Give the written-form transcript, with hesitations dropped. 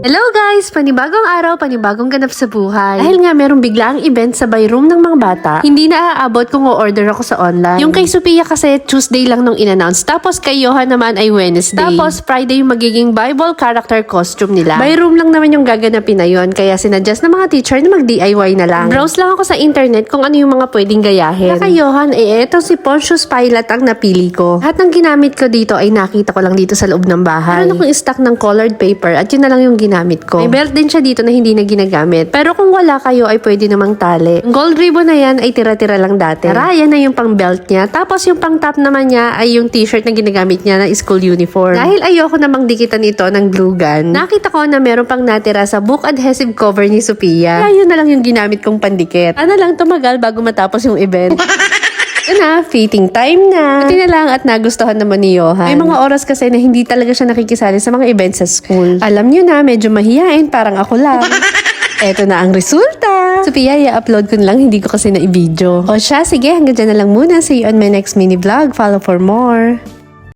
Hello guys! Panibagong araw, panibagong ganap sa buhay. Dahil nga merong biglaang event sa room ng mga bata, hindi na aabot kung o-order ako sa online. Yung kay Sophia kasi Tuesday lang nung in-announce. Tapos kay Johan naman ay Wednesday. Tapos Friday yung magiging Bible character costume nila. By room lang naman yung gaganapin na yun. Kaya sinadjust ng mga teacher na mag-DIY na lang. Browse lang ako sa internet kung ano yung mga pwedeng gayahin. Na kay Johan, etong si Pontius Pilate ang napili ko. Lahat ng ginamit ko dito ay nakita ko lang dito sa loob ng bahay. Meron akong stock ng colored paper at yun na lang yung ginamit ko. May belt din siya dito na hindi na ginagamit. Pero kung wala kayo ay pwede namang tali. Yung gold ribbon na yan ay tira-tira lang dati. Tara, yan na yung pang belt niya. Tapos yung pang top naman niya ay yung t-shirt na ginagamit niya na school uniform. Dahil ayoko namang dikitan ito ng glue gun, nakita ko na meron pang natira sa book adhesive cover ni Sophia. Kaya yun na lang yung ginamit kong pandikit. Ano lang tumagal bago matapos yung event. Ito na, fitting time na. Buti na lang at nagustuhan naman ni Johan. May mga oras kasi na hindi talaga siya nakikisali sa mga events sa school. Alam niyo na, medyo mahihain, parang ako lang. Eto na ang resulta. Sophia, i-upload ko na lang, hindi ko kasi na i-video. O siya, sige, hanggang dyan na lang muna. See you on my next mini vlog. Follow for more.